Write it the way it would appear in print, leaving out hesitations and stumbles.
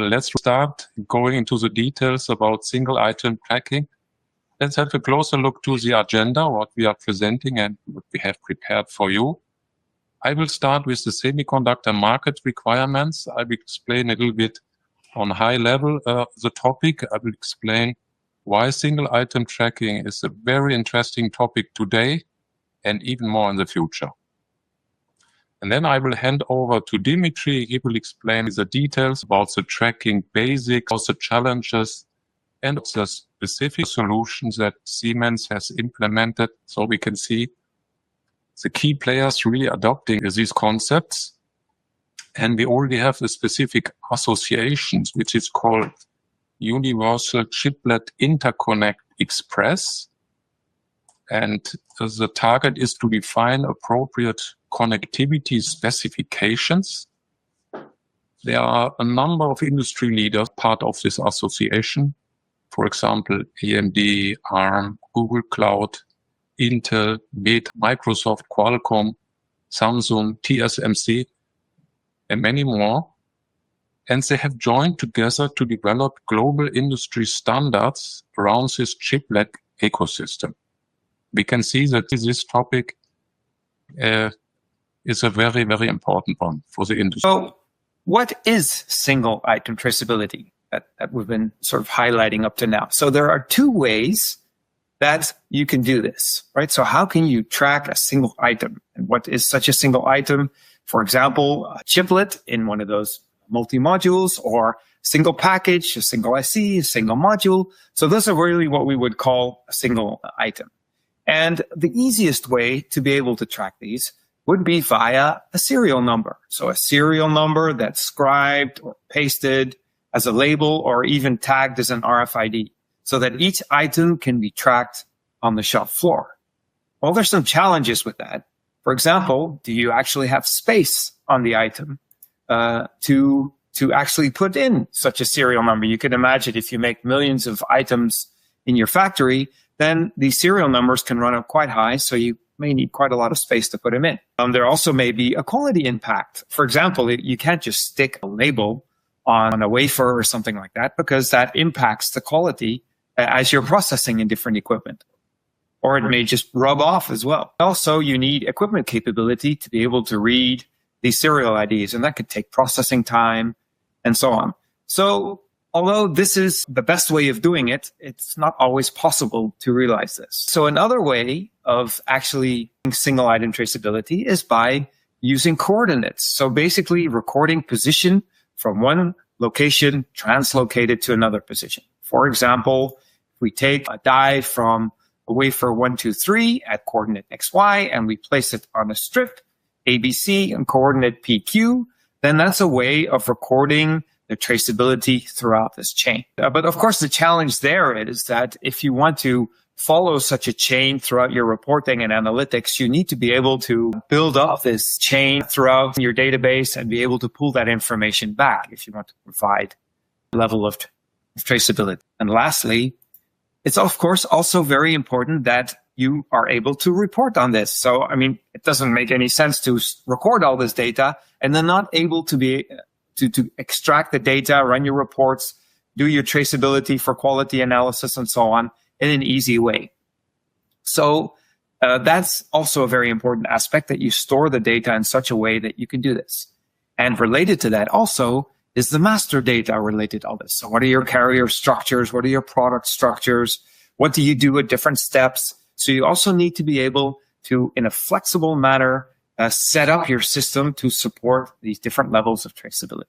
Let's start going into the details about single item tracking. Let's have a closer look to the agenda, what we are presenting and what we have prepared for you. I will start with the semiconductor market requirements. I will explain a little bit on high level the topic. I will explain why single item tracking is a very interesting topic today and even more in the future. And then I will hand over to Dimitri. He will explain the details about the tracking basics, also challenges, and the specific solutions that Siemens has implemented. So we can see the key players really adopting these concepts. And we already have a specific associations, which is called Universal Chiplet Interconnect Express. And the target is to define appropriate connectivity specifications. There are a number of industry leaders part of this association. For example, AMD, ARM, Google Cloud, Intel, Meta, Microsoft, Qualcomm, Samsung, TSMC, and many more. And they have joined together to develop global industry standards around this chiplet ecosystem. We can see that this topic is a very, very important one for the industry. So what is single item traceability that we've been sort of highlighting up to now? So there are two ways that you can do this, right? So how can you track a single item? And what is such a single item? For example, a chiplet in one of those multi-modules, or single package, a single IC, a single module. So those are really what we would call a single item. And the easiest way to be able to track these would be via a serial number. So a serial number that's scribed or pasted as a label or even tagged as an RFID so that each item can be tracked on the shop floor. Well, there's some challenges with that. For example, do you actually have space on the item to actually put in such a serial number? You can imagine if you make millions of items in your factory, then these serial numbers can run up quite high, so you may need quite a lot of space to put them in. There also may be a quality impact. For example, you can't just stick a label on a wafer or something like that, because that impacts the quality as you're processing in different equipment. Or it may just rub off as well. Also, you need equipment capability to be able to read these serial IDs, and that could take processing time and so on. So although this is the best way of doing it, it's not always possible to realize this. So another way of actually single item traceability is by using coordinates. So basically recording position from one location translocated to another position. For example, if we take a die from a wafer 1, 2, 3 at coordinate XY and we place it on a strip ABC and coordinate PQ, then that's a way of recording the traceability throughout this chain. But of course, the challenge there is that if you want to follow such a chain throughout your reporting and analytics, you need to be able to build up this chain throughout your database and be able to pull that information back if you want to provide a level of traceability. And lastly, it's of course also very important that you are able to report on this. So, I mean, it doesn't make any sense to record all this data and then not able to be to extract the data, run your reports, do your traceability for quality analysis and so on in an easy way. So that's also a very important aspect, that you store the data in such a way that you can do this. And related to that also is the master data related to all this. So what are your carrier structures? What are your product structures? What do you do at different steps? So you also need to be able to, in a flexible manner, set up your system to support these different levels of traceability.